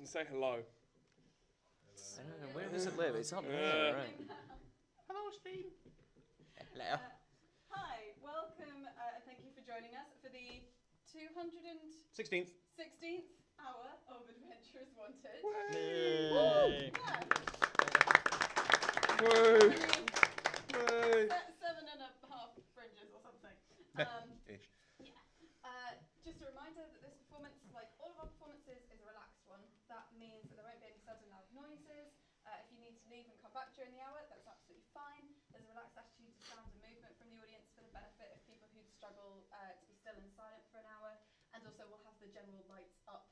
can say hello. Where does it live? It's up there, right? Hello, Steve. Hello. Hi, welcome, thank you for joining us for the 16th. 216th hour of Adventurers Wanted. Yay. Yeah. Woo. I mean, 7.5 fringes or something. Ish. Yeah. Just a reminder that this performance, like all of our performances, is a relaxed one. That means that there won't be any sudden loud noises. If you need to leave and come back during the hour, that's absolutely fine. There's a relaxed attitude to sound and movement from the audience for the benefit of people who'd struggle to be still and silent for an hour. And also we'll have the general lights up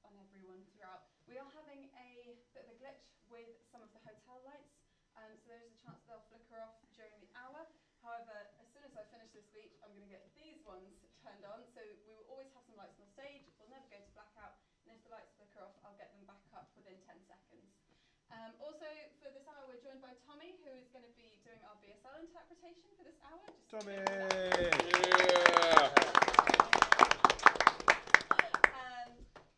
on everyone throughout. We are having a bit of a glitch with some of the hotel lights. So there is a chance that they'll flicker off during the hour. However, as soon as I finish this speech, I'm going to get these ones turned on. So we will always have some lights on the stage. We'll never go to blackout. And if the lights flicker off, I'll get them back up within 10 seconds. Also, for this hour, we're joined by Tommy, who is going to be doing our BSL interpretation for this hour. Tommy! Yeah.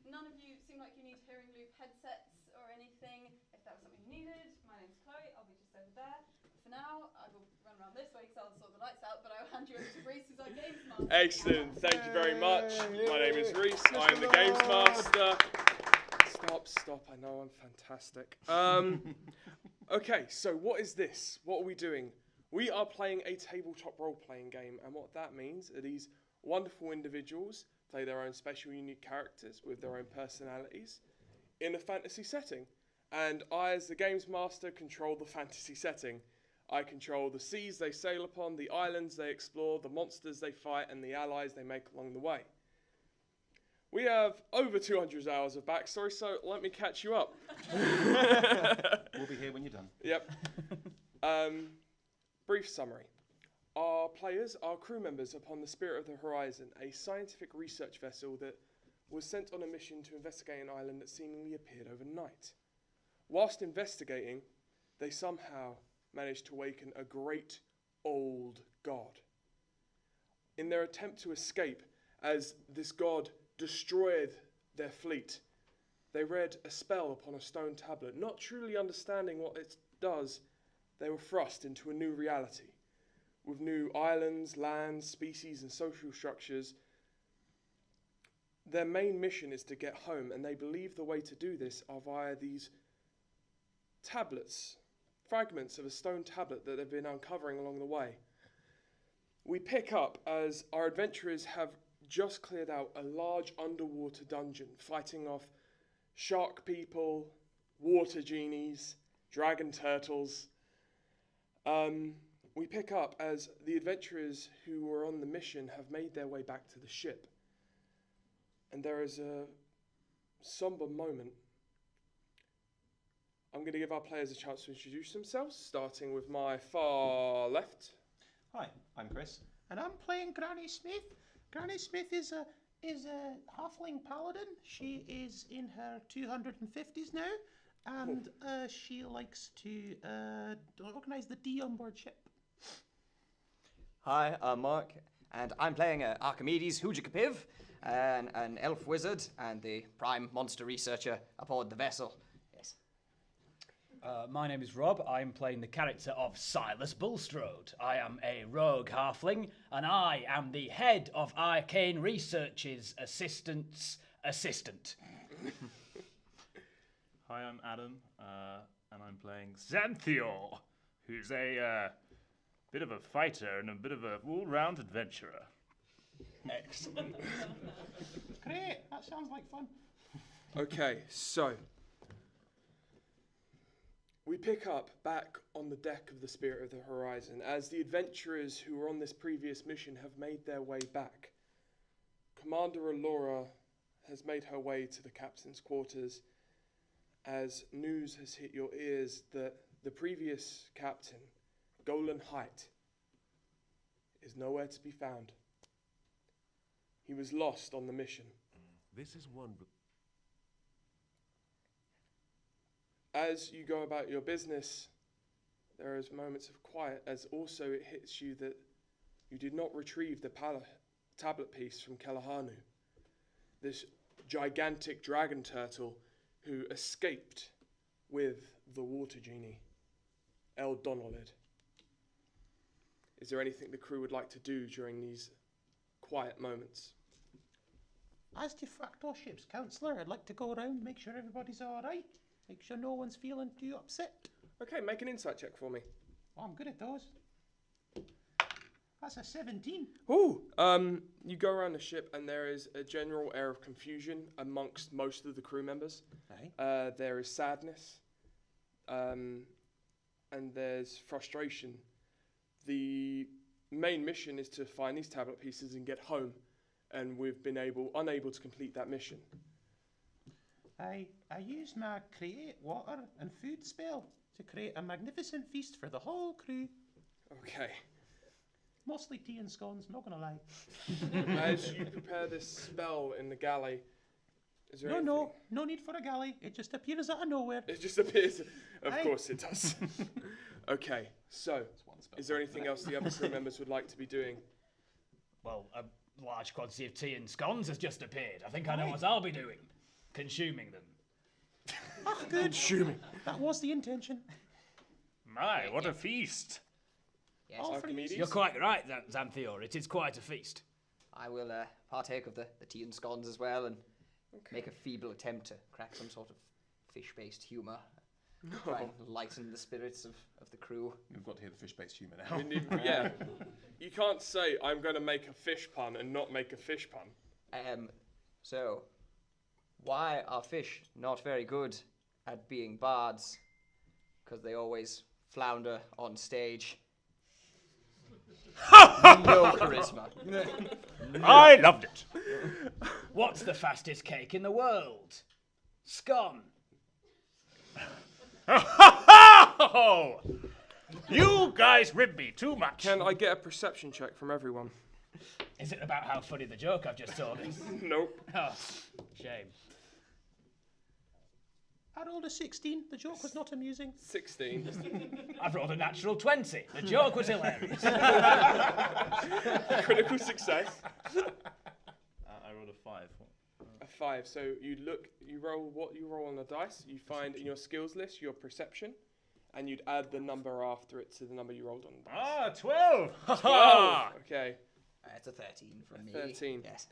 None of you seem like you need hearing loop headsets or anything. If that was something you needed, my name's Chloe. I'll be just over there. But for now, I will run around this way because I'll sort the lights out. But I will hand you over to Reese, who's our games master. Excellent. Thank you very much. My name is Reese. I am the Games Master. Stop. I know I'm fantastic. Okay, so what is this? What are we doing? We are playing a tabletop role-playing game, and what that means are these wonderful individuals play their own special, unique characters with their own personalities in a fantasy setting. And I, as the Games Master, control the fantasy setting. I control the seas they sail upon, the islands they explore, the monsters they fight, and the allies they make along the way. We have over 200 hours of backstory, so let me catch you up. We'll be here when you're done. Yep. Brief summary. Our players are crew members upon the Spirit of the Horizon, a scientific research vessel that was sent on a mission to investigate an island that seemingly appeared overnight. Whilst investigating, they somehow managed to awaken a great old god. In their attempt to escape, as this god destroyed their fleet, they read a spell upon a stone tablet. Not truly understanding what it does, they were thrust into a new reality, with new islands, lands, species, and social structures. Their main mission is to get home, and they believe the way to do this are via these tablets, fragments of a stone tablet that they've been uncovering along the way. We pick up as our adventurers have just cleared out a large underwater dungeon, fighting off shark people, water genies, dragon turtles. We pick up as the adventurers who were on the mission have made their way back to the ship. And there is a somber moment. I'm going to give our players a chance to introduce themselves, starting with my far left. Hi, I'm Chris. And I'm playing Granny Smith. Granny Smith is a halfling paladin. She is in her 250s now, and she likes to organise the tea on board ship. Hi, I'm Mark, and I'm playing Archimedes Hujikapiv, an elf wizard and the prime monster researcher aboard the vessel. Yes. My name is Rob. I'm playing the character of Silas Bulstrode. I am a rogue halfling, and I am the head of Arcane Research's assistant's assistant. Hi, I'm Adam, and I'm playing Xanthior, who's a bit of a fighter and a bit of a all-round adventurer. Excellent. Great, that sounds like fun. Okay, so we pick up back on the deck of the Spirit of the Horizon as the adventurers who were on this previous mission have made their way back. Commander Allura has made her way to the captain's quarters as news has hit your ears that the previous captain, Golan Height, is nowhere to be found. He was lost on the mission. This is one. As you go about your business, there is moments of quiet, as also it hits you that you did not retrieve the tablet piece from Kelahanu. This gigantic dragon turtle who escaped with the water genie, El Donolid. Is there anything the crew would like to do during these quiet moments? As de facto ship's counsellor, I'd like to go around, make sure everybody's all right, make sure no one's feeling too upset. Okay, make an insight check for me. Oh, I'm good at those. That's a 17. Ooh, you go around the ship and there is a general air of confusion amongst most of the crew members. Aye. There is sadness, and there's frustration. The main mission is to find these tablet pieces and get home, and we've been unable to complete that mission. I used my create water and food spell to create a magnificent feast for the whole crew. Okay. Mostly tea and scones, not gonna lie. As you prepare this spell in the galley, is there No need for a galley. It just appears out of nowhere. It just appears. Of Aye. course it does. Okay, so is there anything else the other crew members would like to be doing? Well, a large quantity of tea and scones has just appeared. I think I know what I'll be doing. Consuming them. Ah, good. Consuming. That was the intention. My, what a feast! Yes, All for Archimedes? You're quite right, Xanthior. It is quite a feast. I will partake of the tea and scones as well and make a feeble attempt to crack some sort of fish-based humour. Try and lighten the spirits of the crew. We've got to hear the fish-based humour I now. mean, yeah. You can't say, I'm going to make a fish pun and not make a fish pun. So, why are fish not very good at being bards? Because they always flounder on stage. No charisma. I loved it. What's the fastest cake in the world? Scone. Oh, you guys rib me too much. Can I get a perception check from everyone? Is it about how funny the joke I've just told is? Nope. Oh, shame. I rolled a 16. The joke was not amusing. 16. I've rolled a natural 20. The joke was hilarious. Critical success. I rolled a 5. A 5. So you roll what you roll on the dice. You find in your skills list your perception, and you'd add the number after it to the number you rolled on the dice. 12. 12. Okay. It's a 13 from me. 13. Yes.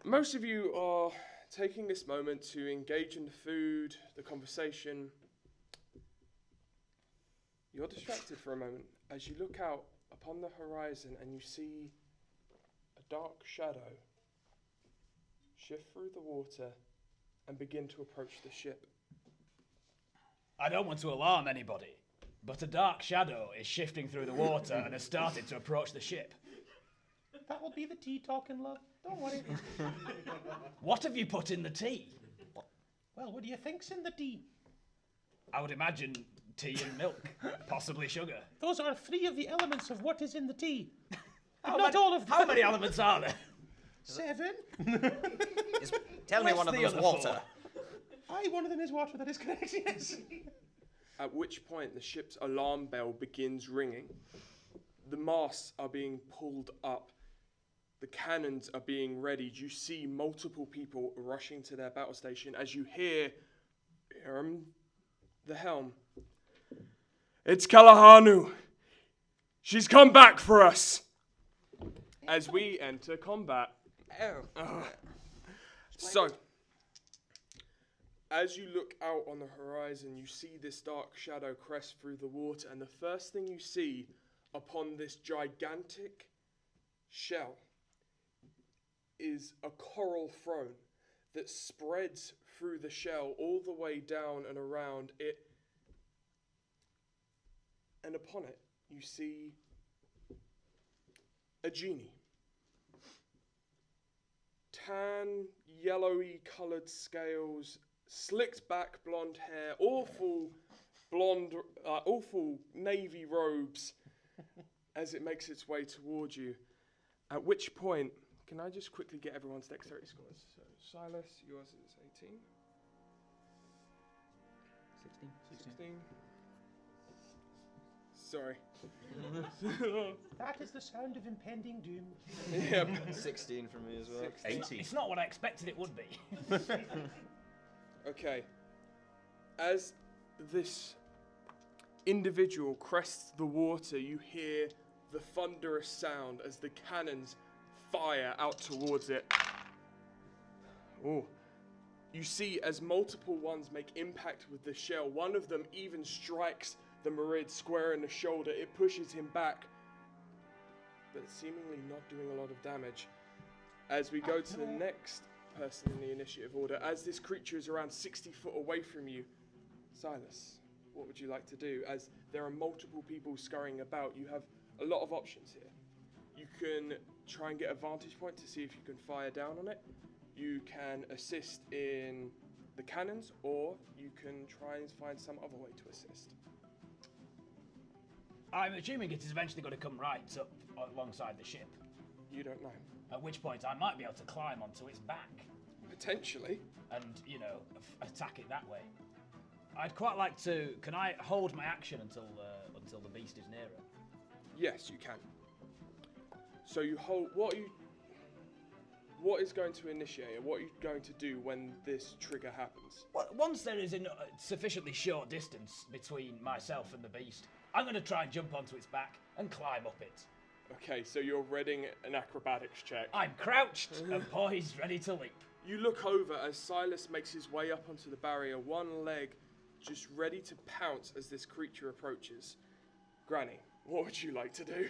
Most of you are taking this moment to engage in the food, the conversation. You're distracted for a moment as you look out upon the horizon and you see a dark shadow shift through the water and begin to approach the ship. I don't want to alarm anybody, but a dark shadow is shifting through the water and has started to approach the ship. That will be the tea talking, love. Don't worry. What have you put in the tea? Well, what do you think's in the tea? I would imagine tea and milk, possibly sugar. Those are 3 of the elements of what is in the tea. How Not many- all of them. How many elements are there? 7. Tell me Where's one of the those other water. Aye, one of them is water. That is correct, yes. At which point the ship's alarm bell begins ringing. The masts are being pulled up. The cannons are being readied. You see multiple people rushing to their battle station as you hear the helm. It's Kalahanu. She's come back for us. As we enter combat. So, as you look out on the horizon, you see this dark shadow crest through the water, and the first thing you see upon this gigantic shell is a coral throne that spreads through the shell all the way down and around it. And upon it, you see a genie. Tan, yellowy coloured scales, slicked back blonde hair, awful navy robes as it makes its way towards you. At which point, can I just quickly get everyone's dexterity scores? So, Silas, yours is 18. 16. Sorry. That is the sound of impending doom. Yep. 16 from me as well. 18. It's not what I expected it would be. Okay. As this individual crests the water, you hear the thunderous sound as the cannons fire out towards it. Oh. You see as multiple ones make impact with the shell. One of them even strikes the Marid square in the shoulder. It pushes him back, but it's seemingly not doing a lot of damage. As we go to the next person in the initiative order, as this creature is around 60 foot away from you, Silas, what would you like to do? As there are multiple people scurrying about, you have a lot of options here. You can try and get a vantage point to see if you can fire down on it. You can assist in the cannons, or you can try and find some other way to assist. I'm assuming it is eventually going to come right up alongside the ship, You don't know. at which point I might be able to climb onto its back Potentially. and, attack it that way. I'd quite like to... Can I hold my action until the beast is nearer? Yes, you can. So you hold. What is going to initiate it? What are you going to do when this trigger happens? Well, once there is a sufficiently short distance between myself and the beast, I'm going to try and jump onto its back and climb up it. Okay, so you're readying an acrobatics check. I'm crouched and poised, ready to leap. You look over as Silas makes his way up onto the barrier, one leg just ready to pounce as this creature approaches. Granny, what would you like to do?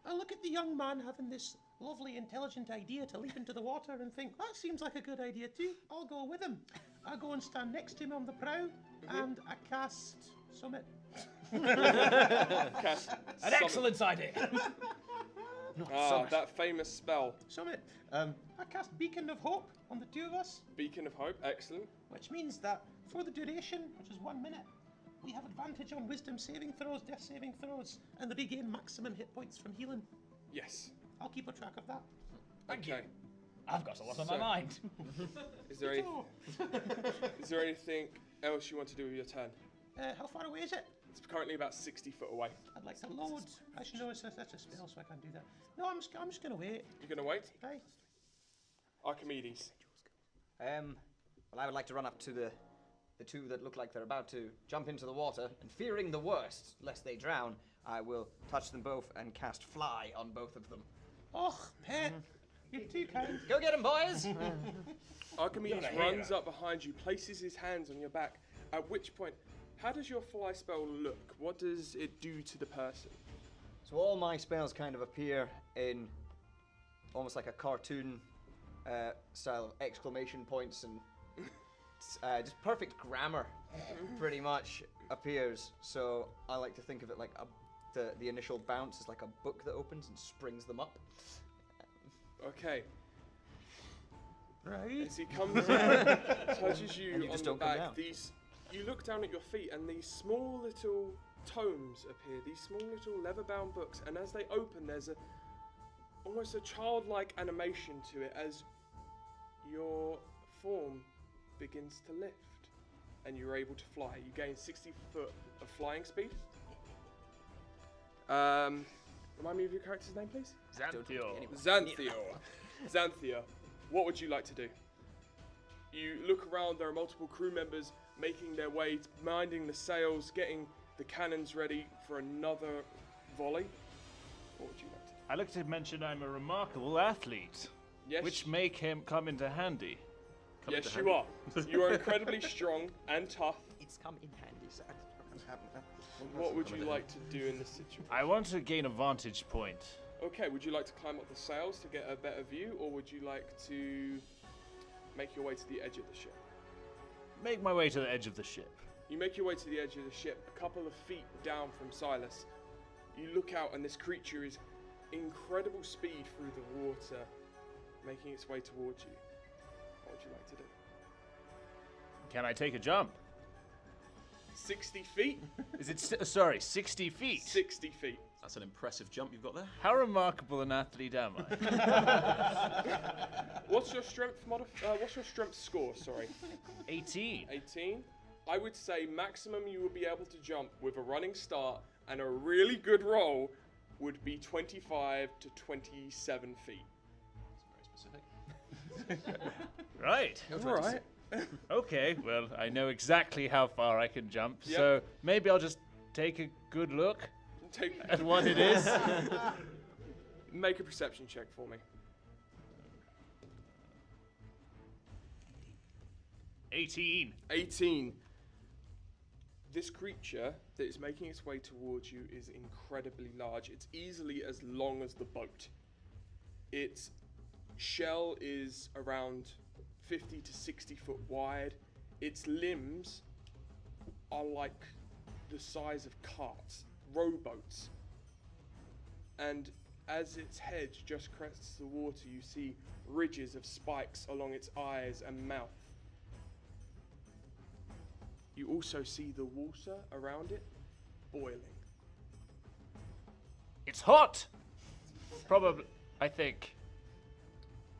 I look at the young man having this lovely, intelligent idea to leap into the water and think, that seems like a good idea too. I'll go with him. I go and stand next to him on the prow, and I cast Summit. Cast An summon. excellent idea. That famous spell, Summit. I cast Beacon of Hope on the two of us, Beacon of Hope. Excellent. which means that for the duration, which is 1 minute, we have advantage on wisdom saving throws, death saving throws, and regain maximum hit points from healing. Yes. I'll keep a track of that. Thank Okay. you. I've got a lot on So- my mind. Is there anything else you want to do with your turn? How far away is it? It's currently about 60 foot away. I'd like to load. Actually, no, that's a spell, so I can't do that. No, I'm just going to wait. You're gonna wait? Aye. Archimedes. Well, I would like to run up to the two that look like they're about to jump into the water, and fearing the worst, lest they drown, I will touch them both and cast Fly on both of them. Oh, man. You're too kind. Go get 'em, boys! Archimedes runs up behind you, places his hands on your back, at which point, how does your fly spell look? What does it do to the person? So all my spells kind of appear in almost like a cartoon style of exclamation points and just perfect grammar pretty much appears. So I like to think of it like the initial bounce is like a book that opens and springs them up. Okay. Right. As he comes in, touches you, And you on just the don't come back, down. you look down at your feet and these small little tomes appear, these small little leather-bound books, and as they open there's almost a childlike animation to it as your form begins to lift and you're able to fly. You gain 60 foot of flying speed. Remind me of your character's name, please? Xanthio. Xanthia, what would you like to do? You look around, there are multiple crew members making their way, minding the sails, getting the cannons ready for another volley. What would you like to do? I'd like to mention I'm a remarkable athlete, Yes, which may come into handy. yes you are. You are incredibly strong and tough. It's come in handy, sir. What would you like to do in this situation? I want to gain a vantage point. Okay, would you like to climb up the sails to get a better view, or would you like to make your way to the edge of the ship? Make my way to the edge of the ship. You make your way to the edge of the ship, a couple of feet down from Silas. You look out and this creature is incredible speed through the water, making its way towards you. What would you like to do? Can I take a jump? 60 feet? Is it 60 feet? 60 feet. That's an impressive jump you've got there. How remarkable an athlete am I? What's your strength score, sorry? 18. 18? I would say maximum you will be able to jump with a running start and a really good roll would be 25 to 27 feet. It's very specific. Right. All right. Okay, well, I know exactly how far I can jump, Yep. so maybe I'll just take a good look Take, at what it is. make a perception check for me. 18. 18. This creature that is making its way towards you is incredibly large. It's easily as long as the boat. Its shell is around 50 to 60 foot wide. Its limbs are like the size of carts, rowboats. And as its head just crests the water, you see ridges of spikes along its eyes and mouth. You also see the water around it boiling. It's hot! Probably, I think.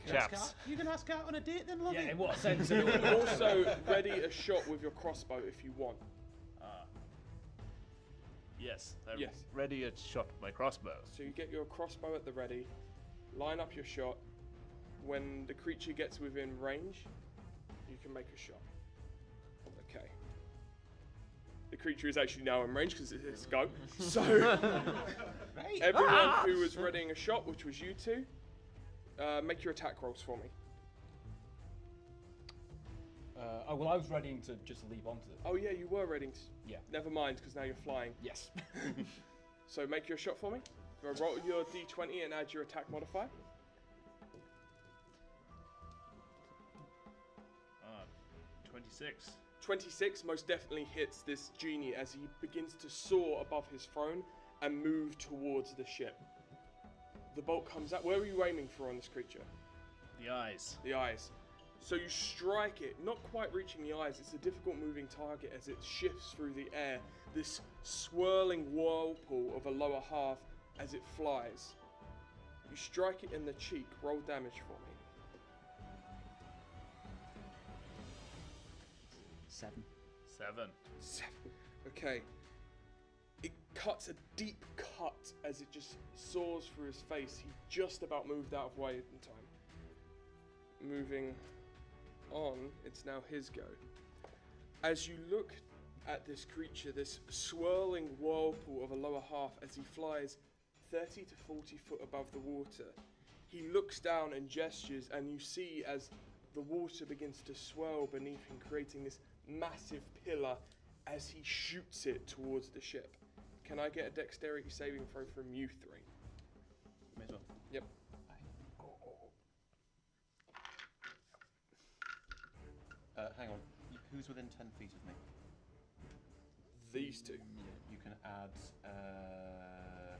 Chaps. You can ask out on a date then, lovey. Yeah, in what sense? You can also ready a shot with your crossbow if you want. Yes, I'm Yes. ready to shot my crossbow. So you get your crossbow at the ready, line up your shot. When the creature gets within range, you can make a shot. Okay. The creature is actually now in range because it's go. So Right. everyone who was readying a shot, which was you two, make your attack rolls for me. Well, I was readying to just leap onto it. Oh yeah, you were ready. Yeah. Never mind, because now you're flying. Yes. So make your shot for me. Roll your d20 and add your attack modifier. 26. 26 most definitely hits this genie as he begins to soar above his throne and move towards the ship. The bolt comes out. Where are you aiming for on this creature? The eyes. The eyes. So you strike it, not quite reaching the eyes. It's a difficult moving target as it shifts through the air. This swirling whirlpool of a lower half as it flies. You strike it in the cheek. Roll damage for me. 7. 7. 7. Okay. It cuts a deep cut as it just soars through his face. He just about moved out of way in time. Moving on, it's now his go. As you look at this creature, this swirling whirlpool of a lower half as he flies 30 to 40 foot above the water, he looks down and gestures, and you see as the water begins to swirl beneath him, creating this massive pillar as he shoots it towards the ship. Can I get a dexterity saving throw from you three? May as well. Yep. Hang on. Who's within 10 feet of me? These two. You can add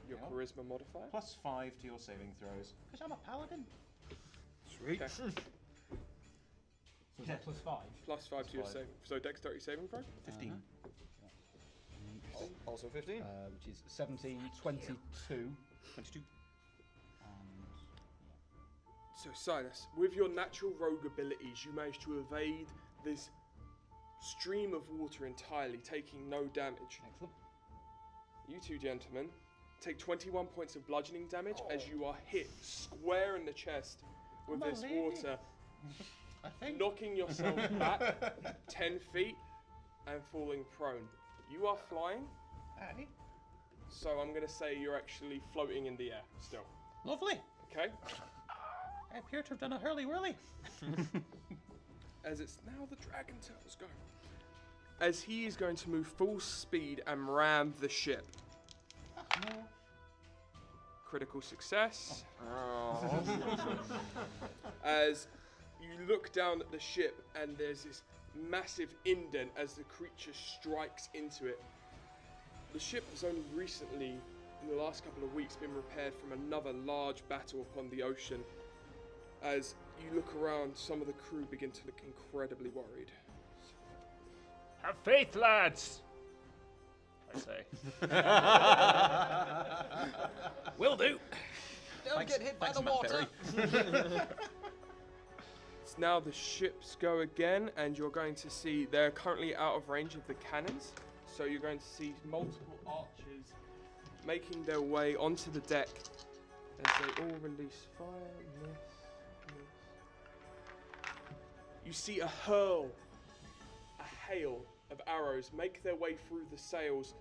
Your hang on. charisma modifier. +5 to your saving throws. Because I'm a paladin. Okay. So is that +5? +5 to your Five. saving. So dexterity saving throw. 15. Also 15. Which is 17, 22. 22. And So Silas, with your natural rogue abilities, you managed to evade this stream of water entirely, taking no damage. excellent. You two gentlemen take 21 points of bludgeoning damage as you are hit square in the chest with My this lady. water, I think. knocking yourself back 10 feet and falling prone. You are flying, Aye. so I'm going to say you're actually floating in the air still. Lovely. Okay? I appear to have done a hurly-whirly. As it's now the dragon turtle's go. As he is going to move full speed and ram the ship. No. Critical success. As you look down at the ship and there's this massive indent as the creature strikes into it. The ship has only recently, in the last couple of weeks, been repaired from another large battle upon the ocean. As you look around, some of the crew begin to look incredibly worried. Have faith, lads! I say. Will do. Don't get hit by Thanks, the Matt water. Perry. It's now the ships go again, and you're going to see they're currently out of range of the cannons. So you're going to see multiple archers making their way onto the deck as they all release fire. Miss. You see a hail of arrows make their way through the sails,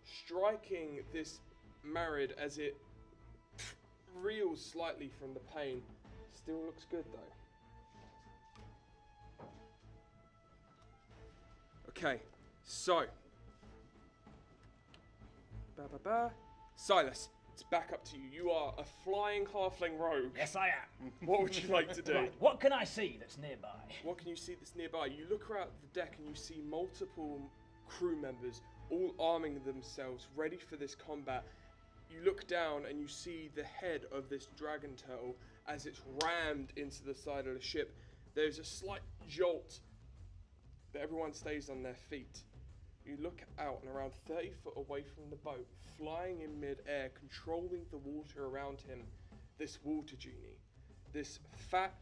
striking this Marid as it reels slightly from the pain. Still looks good though. Okay, so Silas, it's back up to you. You are a flying halfling rogue. Yes, I am. What would you like to do? Right, what can I see that's nearby? What can you see that's nearby? You look around the deck and you see multiple crew members all arming themselves, ready for this combat. You look down and you see the head of this dragon turtle as it's rammed into the side of the ship. There's a slight jolt, but everyone stays on their feet. You look out and around 30 foot away from the boat, flying in mid-air, controlling the water around him, this water genie, this fat,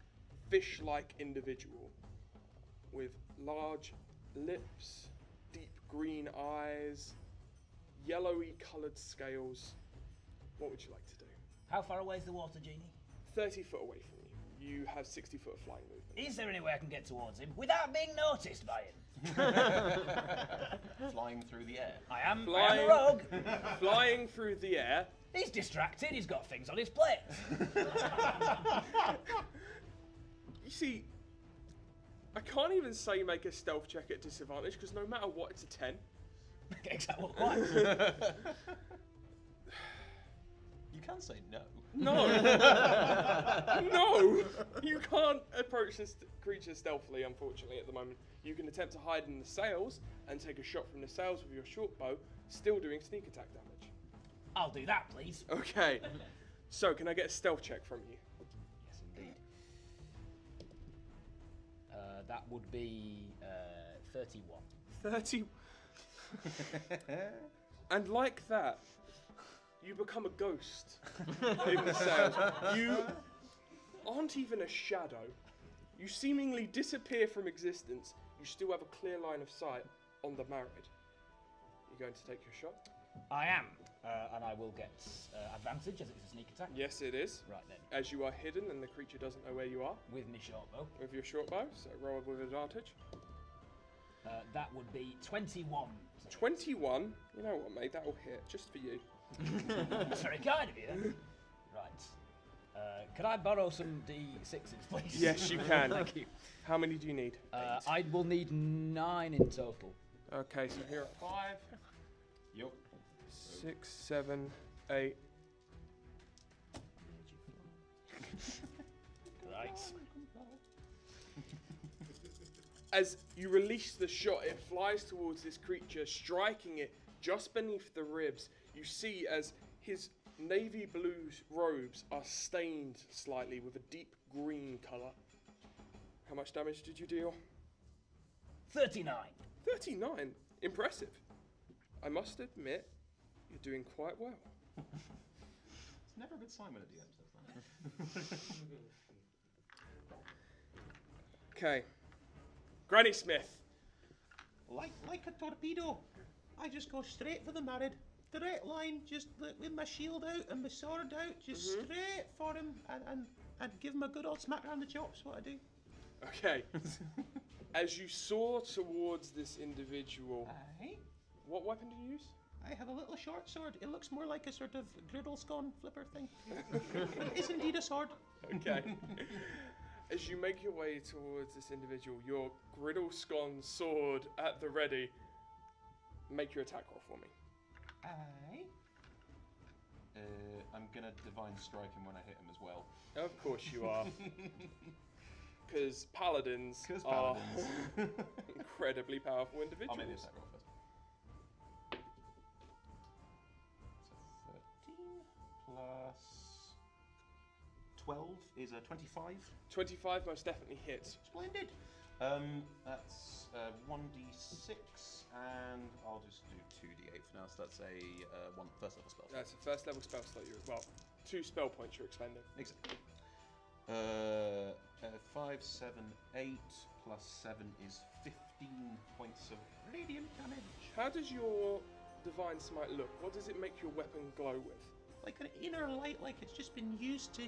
fish-like individual with large lips, deep green eyes, yellowy coloured scales. What would you like to do? How far away is the water genie? 30 foot away from you. You have 60 foot of flying movement. Is there any way I can get towards him without being noticed by him? Flying through the air. I am a rogue. Flying through the air. He's distracted, he's got things on his plate. You see, I can't even say make a stealth check at disadvantage because no matter what, it's a 10. Exactly. What? You can say no. No! No! You can't approach this creature stealthily, unfortunately, at the moment. You can attempt to hide in the sails and take a shot from the sails with your short bow, still doing sneak attack damage. I'll do that, please. Okay. So, can I get a stealth check from you? Yes, indeed. That would be 31. 30. And like that, you become a ghost in the sails. You aren't even a shadow. You seemingly disappear from existence. You still have a clear line of sight on the Marid. You going to take your shot? I am, and I will get advantage as it's a sneak attack. Yes, it is. Right then, As you are hidden and the creature doesn't know where you are with my short bow. with your short bow, so roll with advantage. That would be 21. 21. You know what, mate? That will hit just for you. That's very kind of you. Right. Can I borrow some D6s, please? Yes, you can. Thank you. How many do you need? I will need 9 in total. Okay, so here are 5, Yup. 6, 7, 8. Right. As you release the shot, it flies towards this creature, striking it just beneath the ribs. You see as his navy blue robes are stained slightly with a deep green colour. How much damage did you deal? 39. 39. Impressive. I must admit, you're doing quite well. It's never a good sign when a DM says that. Okay. Granny Smith. Like a torpedo. I just go straight for the Marid. Direct line, just with my shield out and my sword out, just straight for him and give him a good old smack around the chops, what I do. Okay. As you soar towards this individual, Aye. what weapon do you use? I have a little short sword. It looks more like a sort of griddle scone flipper thing. It is indeed a sword. Okay. As you make your way towards this individual, your griddle scone sword at the ready, make your attack roll for me. Aye. I'm gonna divine strike him when I hit him as well. Of course you are. Because paladins 'Cause are paladins. incredibly powerful I'll individuals. make the attack roll first. So 13 plus 12 is a 25. 25 most definitely hits. Splendid. That's 1d6, and I'll just do 2d8 for now. So that's a first level spell. That's a first level spell slot. Well, 2 spell points you're expending. Exactly. 5, 7, 8 plus 7 is 15 points of Radiant damage. How does your Divine Smite look? What does it make your weapon glow with? Like an inner light, like it's just been used to,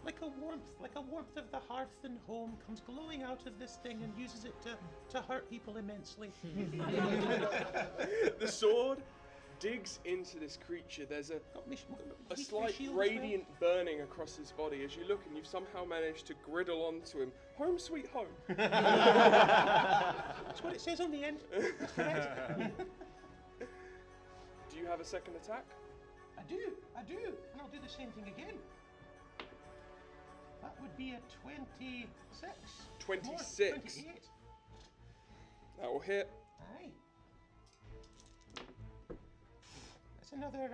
like a warmth of the hearth and home comes glowing out of this thing and uses it to hurt people immensely. The sword digs into this creature. There's a slight radiant burning across his body as you look, and you've somehow managed to griddle onto him. Home sweet home. That's what it says on the end. That's correct. Do you have a second attack? I do, and I'll do the same thing again. That would be a 26. 26. 28. That will hit. Aye. That's another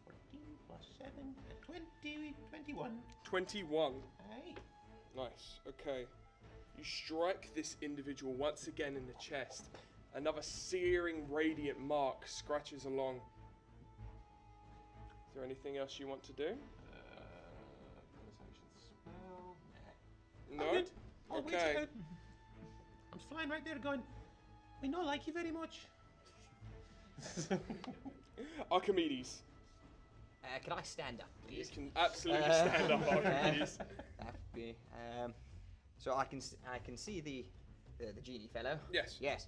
14 plus 7, 20, 21. 21. Aye. Nice. Okay. You strike this individual once again in the chest. Another searing, radiant mark scratches along. Is there anything else you want to do? No? I'm good. I'll wait Okay. it out. I'm flying right there going, we don't like you very much. Archimedes. Can I stand up, You please? can absolutely stand up, Archimedes. That would be. So I can see the genie fellow. Yes. Yes.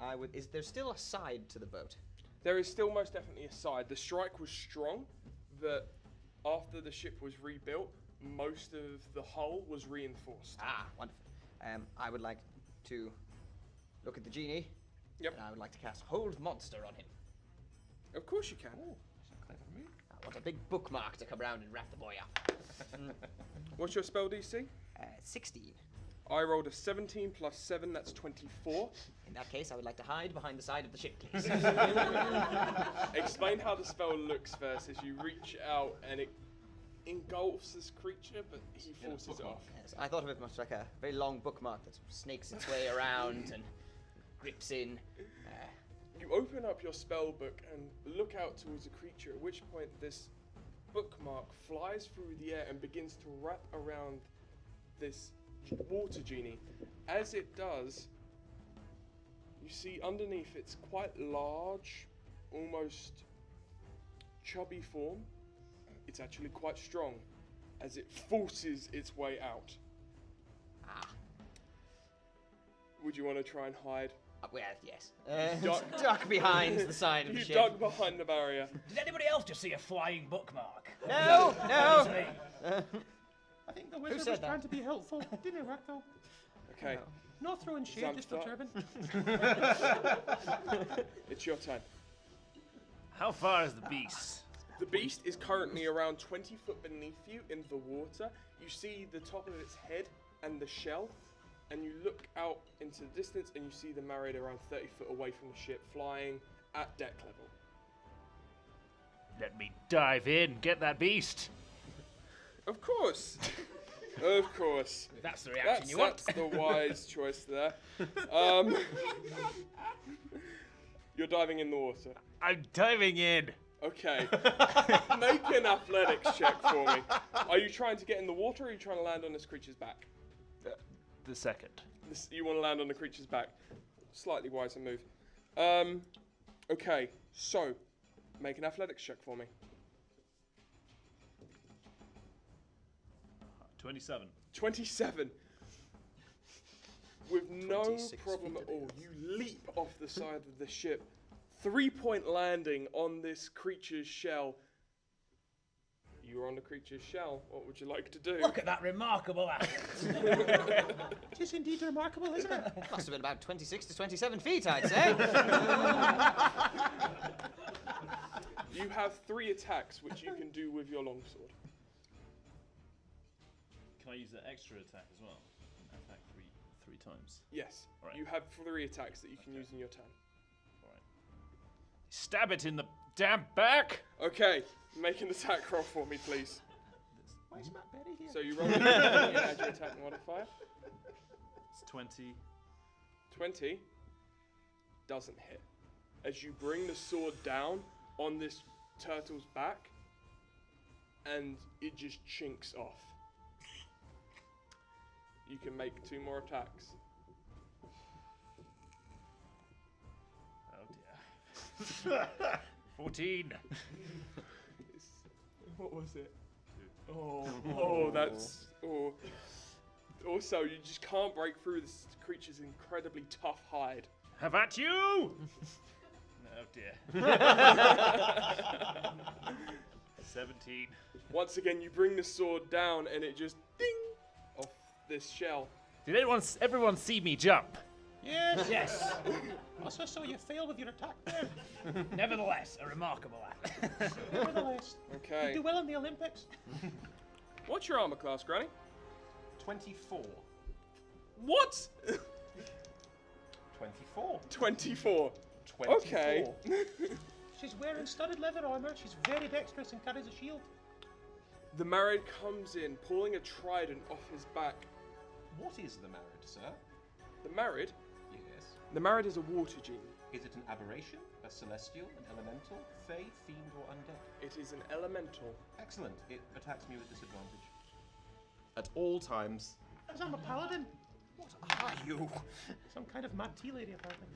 I would. Is there still a side to the boat? There is still most definitely a side. The strike was strong, that after the ship was rebuilt, most of the hull was reinforced. Ah, wonderful. I would like to look at the genie. Yep. And I would like to cast Hold Monster on him. Of course you can. That's a clever move. I want a big bookmark to come round and wrap the boy up. What's your spell DC? 16. I rolled a 17 plus 7, that's 24. In that case, I would like to hide behind the side of the ship, please. Explain how the spell looks first as you reach out and it engulfs this creature, but he forces it off. Yes, I thought of it much like a very long bookmark that snakes its way around and grips in. You open up your spell book and look out towards the creature, at which point this bookmark flies through the air and begins to wrap around this water genie. As it does, you see underneath its quite large, almost chubby form, it's actually quite strong as it forces its way out. Ah. Would you want to try and hide? Well, yes. Duck- Duck behind the side of the You ship. dug behind the barrier. Did anybody else just see a flying bookmark? No, That was no. me. I think the wizard said was that? trying to be helpful. Didn't work though. Okay, No throwing shade, just Zamsta. observing. it's your turn. How far is the beast? The beast is currently around 20 foot beneath you in the water. You see the top of its head and the shell, and you look out into the distance and you see the Marriott around 30 foot away from the ship, flying at deck level. Let me dive in, get that beast. Of course! Of course. That's the reaction That's, you want. that's the wise choice there. You're diving in the water. I'm diving in. Okay. Make an athletics check for me. Are you trying to get in the water or are you trying to land on this creature's back? The second. You want to land on the creature's back. Slightly wiser move. Okay, so make an athletics check for me. 27. 27. With no 26 problem feet at of all, you leap off the side of the ship. 3-point landing on this creature's shell. You're on the creature's shell. What would you like to do? Look at that remarkable athlete. It is indeed remarkable, isn't it? Must have been about 26 to 27 feet, I'd say. You have 3 attacks which you can do with your longsword. Can I use the extra attack as well? Attack three times. Yes. Right. You have 3 attacks that you can use in your turn. Alright. Stab it in the damn back! Okay, make an attack roll for me, please. Why is Matt Berry here? So you roll and add your attack modifier. It's 20. 20 doesn't hit. As you bring the sword down on this turtle's back, and it just chinks off. You can make 2 more attacks. Oh dear. 14. What was it? Oh, that's. Oh. Also, you just can't break through this creature's incredibly tough hide. Have at you! Oh dear. 17. Once again, you bring the sword down and it just ding off this shell. Did everyone see me jump? Yes. Yes. Also saw you fail with your attack there. Nevertheless, a remarkable act. Nevertheless, you Okay. do well in the Olympics. What's your armor class, Granny? 24. What? 24. 24. 24. Okay. She's wearing studded leather armor. She's very dexterous and carries a shield. The Marid comes in, pulling a trident off his back. What is the Marid, sir? The Marid? Yes. The Marid is a water genie. Is it an aberration, a celestial, an elemental, fey, fiend, or undead? It is an elemental. Excellent. It attacks me with disadvantage. At all times. Because I'm a paladin. What are you? Some kind of mad tea lady, apparently.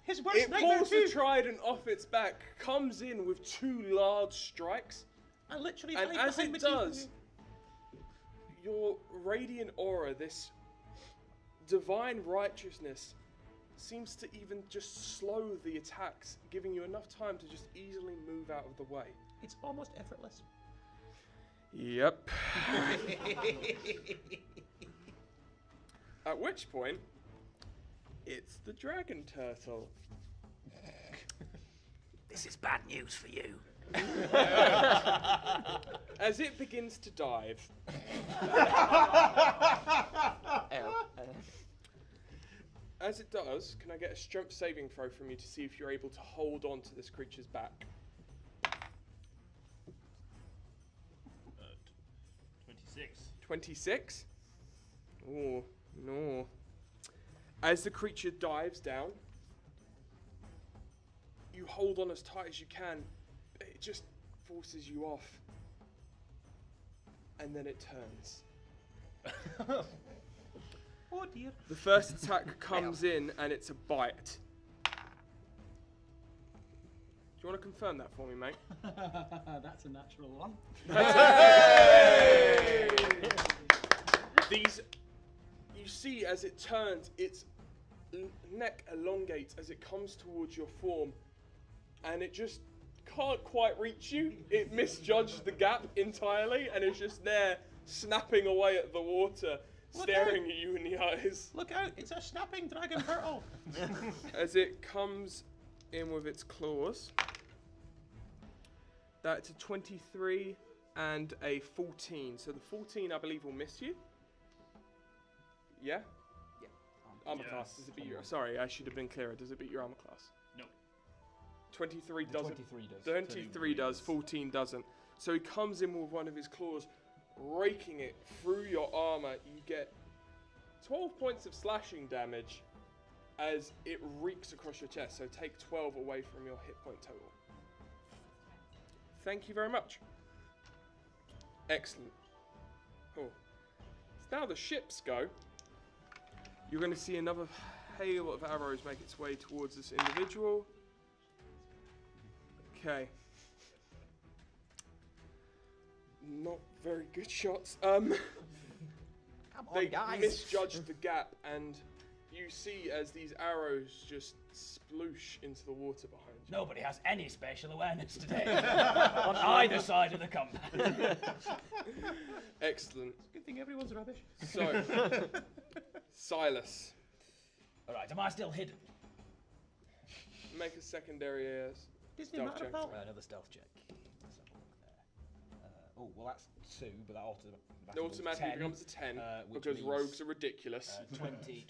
His worst It nightmare pulls too. the trident off its back, comes in with 2 large strikes, I literally and hide as behind it my teeth does, your radiant aura, this divine righteousness, seems to even just slow the attacks, giving you enough time to just easily move out of the way. It's almost effortless. Yep. At which point, it's the dragon turtle. This is bad news for you. As it begins to dive, as it does, can I get a strength saving throw from you to see if you're able to hold on to this creature's back? 26. 26? Oh, no. As the creature dives down, you hold on as tight as you can. It just forces you off. And then it turns. Oh dear. The first attack comes in and it's a bite. Do you want to confirm that for me, mate? That's a natural one. Hey! These, you see as it turns, its neck elongates as it comes towards your form, and it just can't quite reach you. It misjudged the gap entirely, and is just there snapping away at the water, staring at you in the eyes. Look out! It's a snapping dragon turtle. As it comes in with its claws. That's a 23 and a 14. So the 14, I believe, will miss you. Yeah? Yeah. Armor Yes. class. Does it beat your... Sorry, I should have been clearer. Does it beat your armor class? No. 23 doesn't. 23 does. 23 does. 14 doesn't. So he comes in with one of his claws, raking it through your armor. You get 12 points of slashing damage as it reeks across your chest. So take 12 away from your hit point total. Thank you very much. Excellent. Oh. So now the ships go. You're going to see another hail of arrows make its way towards this individual. Okay. Not very good shots. Come on, They guys. misjudged the gap, and you see as these arrows just sploosh into the water behind you. Nobody has any spatial awareness today. On either side of the combat. Excellent. Good thing everyone's rubbish. So, Silas, Alright, am I still hidden? make a secondary Disney Stealth matter, check. pal. Another stealth check. Let's have a look there. Oh, well that's 2, but that It automatically becomes a 10 which because means, rogues are ridiculous. 22.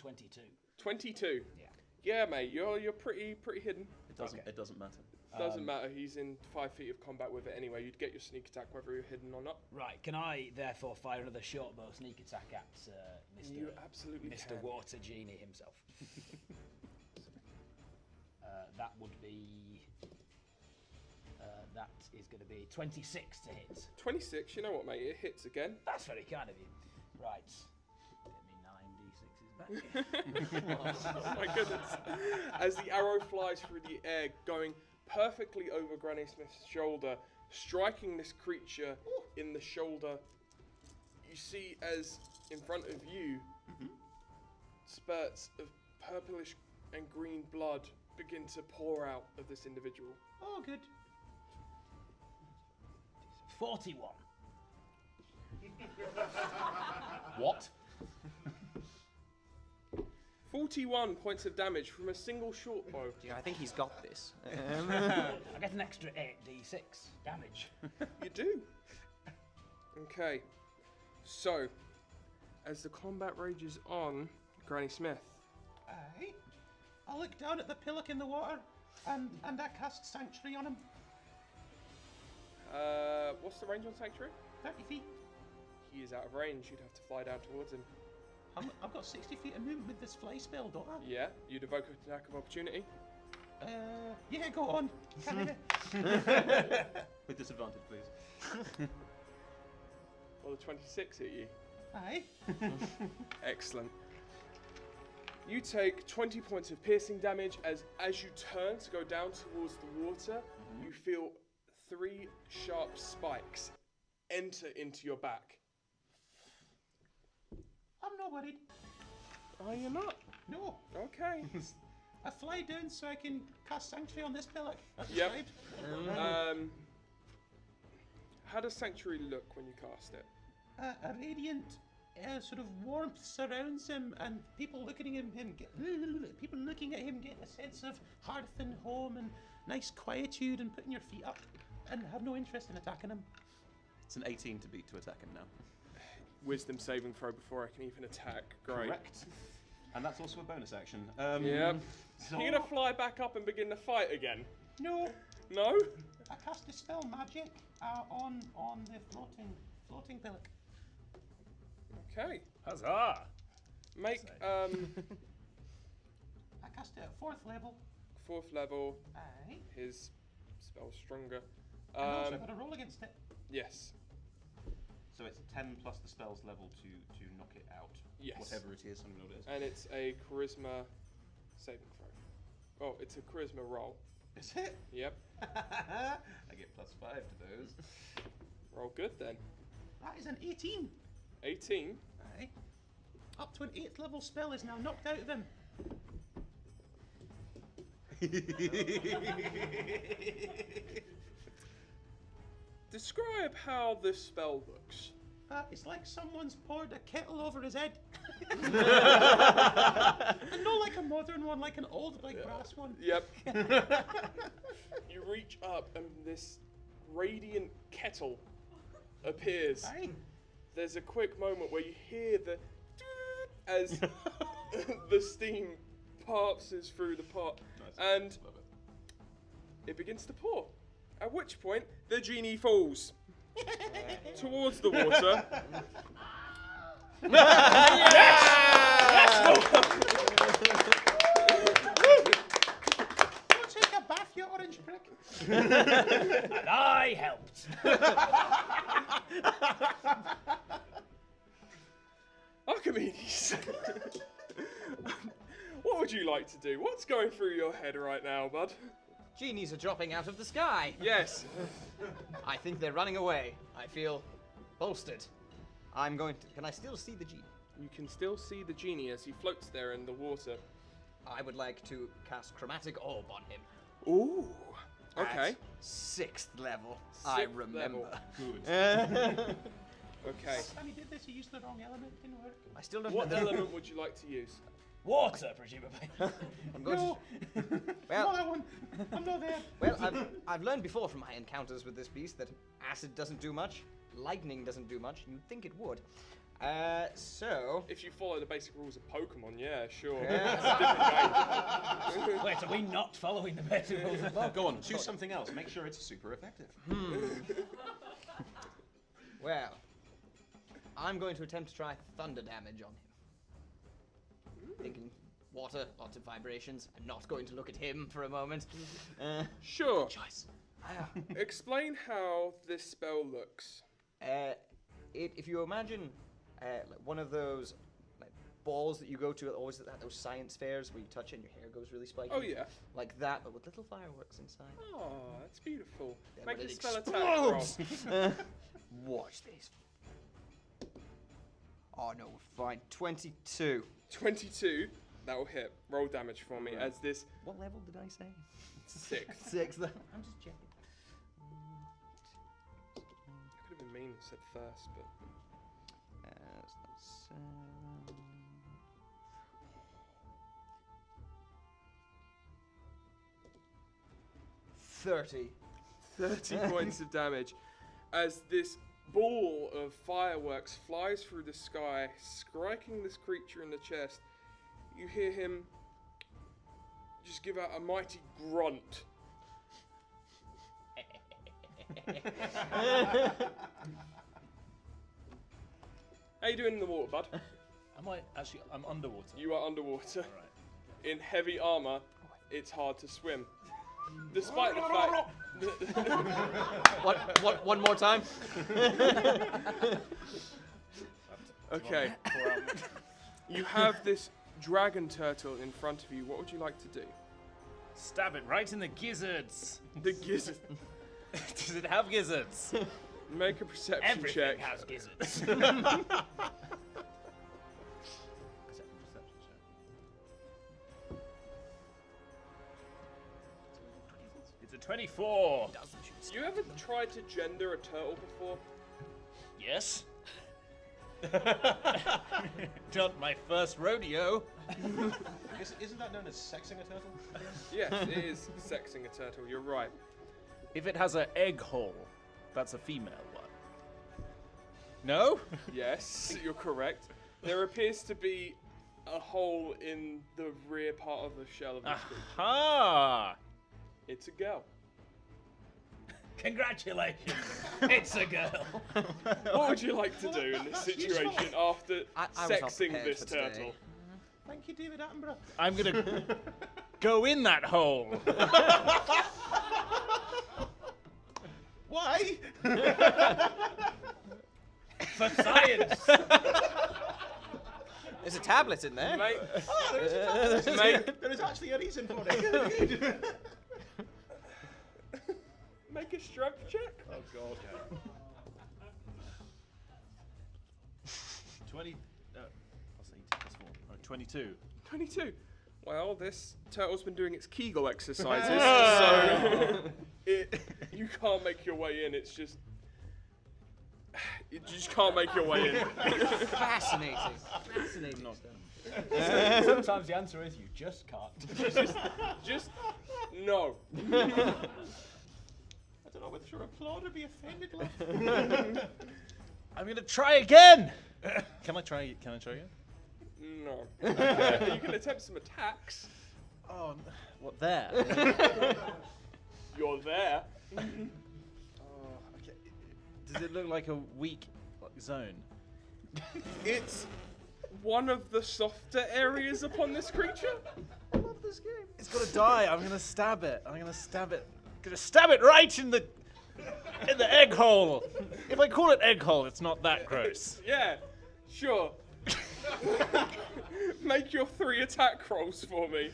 22. Yeah. Yeah, mate, you're pretty hidden. It doesn't matter. Doesn't matter. He's in 5 feet of combat with it anyway. You'd get your sneak attack whether you're hidden or not. Right, can I therefore fire another short bow sneak attack at Mr. You absolutely Mr. can. Water Genie himself? That would be. That is going to be 26 to hit. 26. You know what, mate? It hits again. That's very kind of you. Right. Get me 9d6s Oh my goodness. As the arrow flies through the air, going perfectly over Granny Smith's shoulder, striking this creature in the shoulder, you see as in front of you, spurts of purplish and green blood begin to pour out of this individual. Oh, good. 41. What? 41 points of damage from a single short bow. Yeah, I think he's got this. I get an extra 8d6 damage. You do. Okay. So, as the combat rages on, Granny Smith. Aye. I'll look down at the pillock in the water and I cast Sanctuary on him. What's the range on Sanctuary? 30 feet. He is out of range. You'd have to fly down towards him. I've got 60 feet of movement with this fly spell, don't I? Yeah, you'd evoke an attack of opportunity. Yeah, go on. Can I? With disadvantage, please. Well, the 26 hit you. Aye. Excellent. You take 20 points of piercing damage as you turn to go down towards the water. You feel 3 sharp spikes enter into your back. I'm not worried. Oh, you're not? No. Okay. I fly down so I can cast Sanctuary on this pillock. That's Yep. right. How does Sanctuary look when you cast it? A radiant sort of warmth surrounds him, and people looking at him get a sense of hearth and home and nice quietude and putting your feet up, and have no interest in attacking him. It's an 18 to beat to attack him now. Wisdom saving throw before I can even attack. Great. Correct. And that's also a bonus action. Yep. So You're gonna fly back up and begin the fight again? No, No? I cast Dispel Magic on the floating pillock. Okay. Huzzah! Make I cast it at 4th level. 4th level. Aye. His spell's stronger. And also I've got a roll against it. Yes. So it's 10 plus the spell's level to knock it out. Yes. Whatever it is, I don't know what it is. And it's a charisma saving throw. Oh, it's a charisma roll. Is it? Yep. I get +5 to those. Roll good then. That is an 18. 18. Aye. Up to an 8th level spell is now knocked out of him. Describe how this spell looks. It's like someone's poured a kettle over his head. And not like a modern one, like an old brass one. Yep. You reach up and this radiant kettle appears. Aye. There's a quick moment where you hear the as the steam passes through the pot, and Love it. it begins to pour. At which point, the genie falls towards the water. Go take a bath, you orange prick. And I helped. Archimedes, what would you like to do? What's going through your head right now, bud? Genies are dropping out of the sky. Yes. I think they're running away. I feel bolstered. I'm going to. Can I still see the genie? You can still see the genie as he floats there in the water. I would like to cast Chromatic Orb on him. Ooh. Okay. At 6th level. I 6th remember. level. Okay. When he did this, he used the wrong element. Didn't work. I still don't What know. element would you like to use? Water, presumably. I'm going No, to. not Well, that one. I'm not there. well, I've learned before from my encounters with this beast that acid doesn't do much, lightning doesn't do much. You'd think it would. So. If you follow the basic rules of Pokemon, yeah, sure. Yeah. It's a different game. Wait, are we not following the basic rules of Pokemon? Go on, choose something else. Make sure it's super effective. Well, I'm going to attempt to try thunder damage on him. Thinking water, lots of vibrations. I'm not going to look at him for a moment. Sure. Choice. Explain how this spell looks. If you imagine like one of those like balls that you go to always at those science fairs where you touch it and your hair goes really spiky. Oh yeah. Like that, but with little fireworks inside. Oh, that's beautiful. Then Make when a it spell attack roll. Watch this. Oh no, we're fine. 22. 22. That will hit. Roll damage for me as this What level did I say? 6. 6. I'm just checking. I could have been mean and said first, but So that's 30. 30 points of damage as this ball of fireworks flies through the sky, striking this creature in the chest. You hear him just give out a mighty grunt. How you doing in the water, bud? I'm underwater. You are underwater. In heavy armor, it's hard to swim. Despite the fact... One more time. Okay. You have this dragon turtle in front of you. What would you like to do? Stab it right in the gizzards. The gizzard. Does it have gizzards? Make a perception Everything check. has gizzards. It's a 24. You ever tried to gender a turtle before? Yes. Not my first rodeo. Isn't that known as sexing a turtle? Yes, it is sexing a turtle. You're right. If it has an egg hole, that's a female one. No? Yes, you're correct. There appears to be a hole in the rear part of the shell of this creature. Aha! It's a girl. Congratulations, it's a girl. What would you like to do in this situation after I was not sexing prepared this for today. turtle? Thank you, David Attenborough. I'm gonna go in that hole. Why? For science. There's a tablet in there. Make, There is actually a reason for it. make a strength check. Oh god. 20. What's 18 plus 4? Oh, 22. 22. Well, this turtle's been doing its Kegel exercises, so you can't make your way in. It's just... You just can't make your way in. Fascinating. Fascinating stuff. Sometimes the answer is you just can't. Just... No. I don't know whether to applaud or be offended. I'm gonna try again. Can I try again? No. You can attempt some attacks. Oh, what there? You're there. Okay. Does it look like a weak zone? It's one of the softer areas upon this creature. I love this game. It's gonna die. I'm gonna stab it. I'm gonna stab it right in the egg hole. If I call it egg hole, it's not that gross. Yeah, sure. Make your 3 attack rolls for me.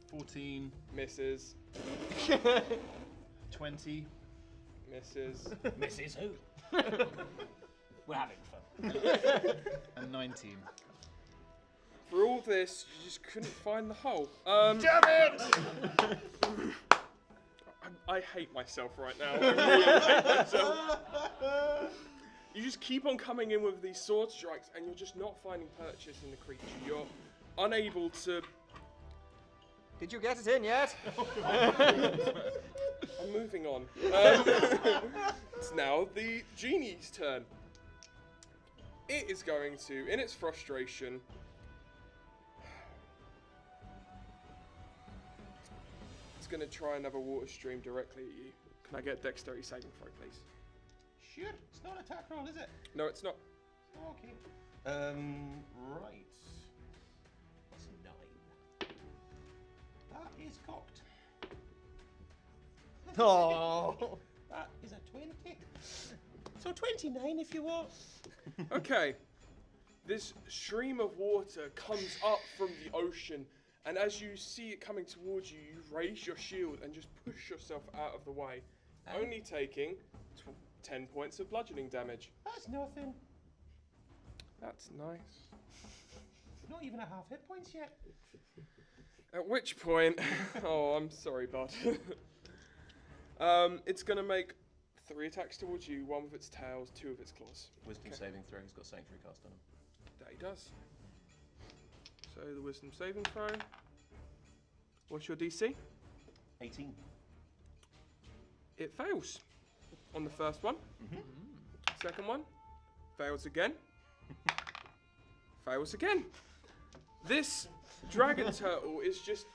14, Misses. 20, Misses. Mrs. Who? We're having fun. and 19. For all this, you just couldn't find the hole. Damn it! I hate myself right now. I really hate myself. You just keep on coming in with these sword strikes, and you're just not finding purchase in the creature. You're unable to... Did you get it in yet? I'm moving on. It's now the genie's turn. It is going to, in its frustration... It's going to try another water stream directly at you. Can I get a dexterity saving throw, please? Sure, it's not an attack roll, is it? No, it's not. Okay. Right. That's 9. That is cocked. Oh. That is a 20. So 29 if you want. Okay. This stream of water comes up from the ocean, and as you see it coming towards you, you raise your shield and just push yourself out of the way, only taking 10 points of bludgeoning damage. That's nothing. That's nice. Not even a half hit points yet. At which point, oh, I'm sorry, bud. It's gonna make 3 attacks towards you, 1 with its tails, 2 with its claws. Wisdom saving throw. He's got Sanctuary cast on him. That he does. So the wisdom saving throw. What's your DC? 18. It fails on the first one. Second one, fails again. Fails again. This dragon turtle is just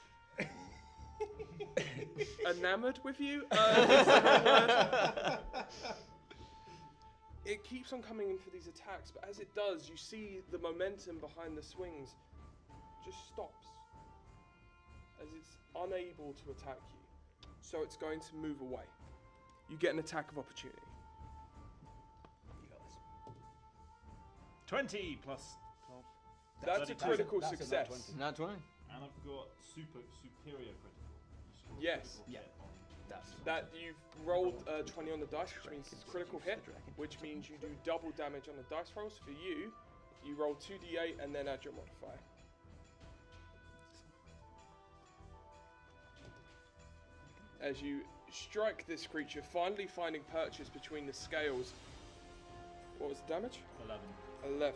enamored with you. It keeps on coming in for these attacks, but as it does, you see the momentum behind the swings just stops as it's unable to attack you. So it's going to move away. You get an attack of opportunity. You got this. 20 plus 12. That's a critical that's a success. nat 20. Not 20. And I've got superior critical. Yes. Yeah. That's That you've rolled 20 on the dice, which means it's critical hit, which means you do double damage on the dice rolls. For you, you roll 2d8 and then add your modifier. As you strike this creature, finally finding purchase between the scales. What was the damage? 11. 11.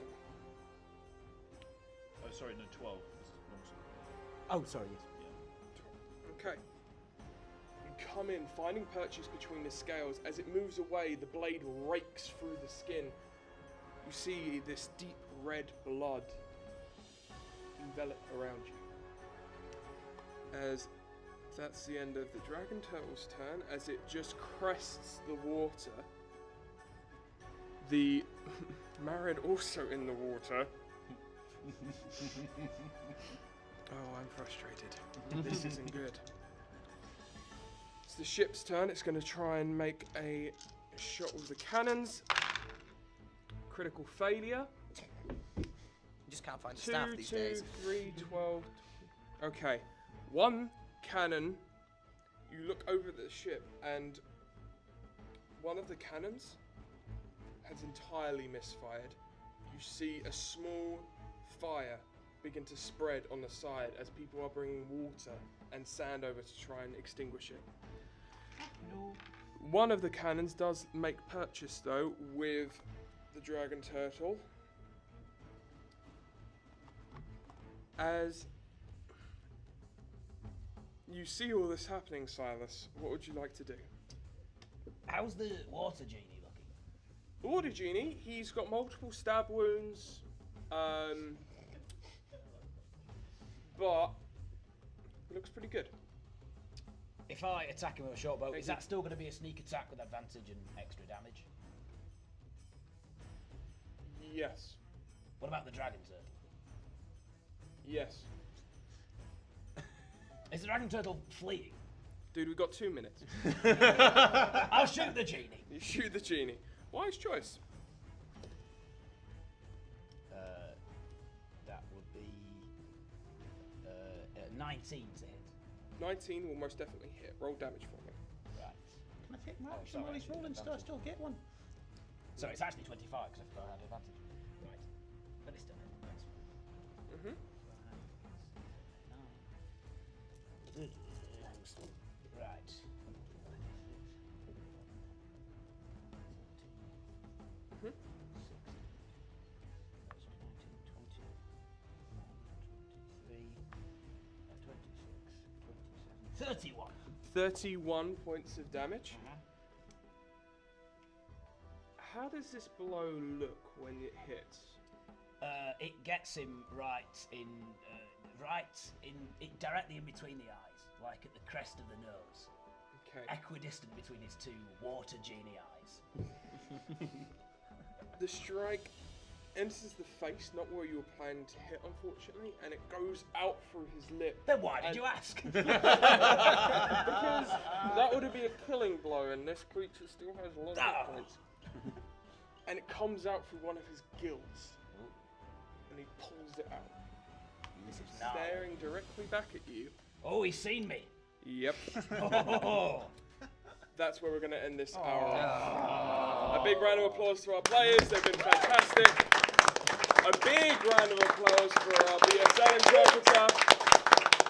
Oh, sorry, no, 12. This is wrong side. Oh, sorry. Yes. Okay. You come in, finding purchase between the scales. As it moves away, the blade rakes through the skin. You see this deep red blood envelop around you. As that's the end of the dragon turtle's turn, as it just crests the water. The Marid also in the water. Oh, I'm frustrated. This isn't good. It's the ship's turn. It's going to try and make a shot with the cannons. Critical failure. You just can't find the 2, staff these 2, days. 3, 12. Okay. One cannon. You look over the ship and one of the cannons has entirely misfired. You see a small fire begin to spread on the side as people are bringing water and sand over to try and extinguish it. No. One of the cannons does make purchase though with the dragon turtle. As you see all this happening, Silas, what would you like to do? How's the water genie looking? The water genie, he's got multiple stab wounds, but he looks pretty good. If I attack him with a short bow, Thank is you. that still going to be a sneak attack with advantage and extra damage? Yes. What about the dragon turtle? Yes. Is the dragon turtle fleeing? Dude, we've got 2 minutes. I'll shoot the genie. You shoot the genie. Wise choice. That would be 19 to hit. 19 will most definitely hit. Roll damage for me. Right. Can I take my Oh, action sorry, while he's actually, rolling so I advantage. still get one? So it's actually 25 because I forgot I had advantage. Right. But it's still hit. That's Mm-hmm. right. Mhm. 31. 31 points of damage. How does this blow look when it hits? It gets him directly in between the eyes, like at the crest of the nose, Okay. equidistant between his two water genie eyes. The strike enters the face, not where you were planning to hit, unfortunately, and it goes out through his lip. Then why did And- you ask? Because that would be a killing blow, and this creature still has a lot of Ah. hit points. and it comes out through one of his gills. And he pulls it out. This is now. Staring directly back at you. Oh, he's seen me. Yep. Oh. That's where we're going to end this hour. A big round of applause to our players. They've been fantastic. A big round of applause for our BSL interpreter.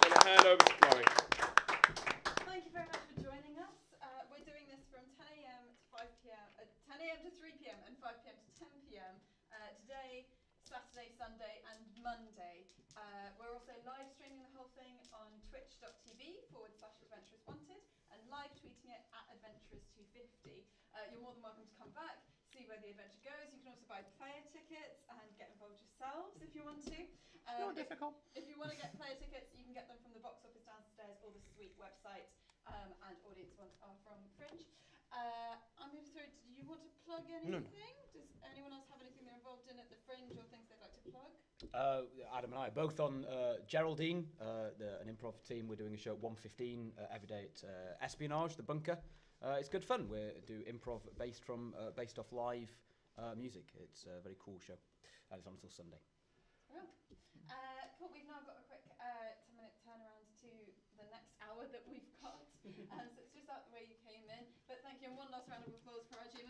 And a hand over to Chloe. Thank you very much for joining us. We're doing this from 10 a.m. to 5 p.m. 10 a.m. to 3 p.m. and 5 p.m. to 10 p.m. Today, Saturday, Sunday, and Monday. We're also live streaming the whole thing on twitch.tv/adventurous wanted and live tweeting it at adventurous250. You're more than welcome to come back, see where the adventure goes. You can also buy player tickets and get involved yourselves if you want to. Not difficult. If you want to get player tickets, you can get them from the box office downstairs or the Sweet website, and audience ones are from Fringe. I'm going to throw it. Do you want to plug anything? Does anyone else have anything they're involved in at the Fringe or things they'd like to plug? Adam and I are both on Geraldine, an improv team. We're doing a show at 1:15 every day at Espionage, the Bunker. It's good fun. We do improv based off live music. It's a very cool show. And it's on until Sunday. Cool. Cool. We've now got a quick 10-minute turnaround to the next hour that we've got. So it's just out the way you came in. But thank you, and one last round of applause for our G.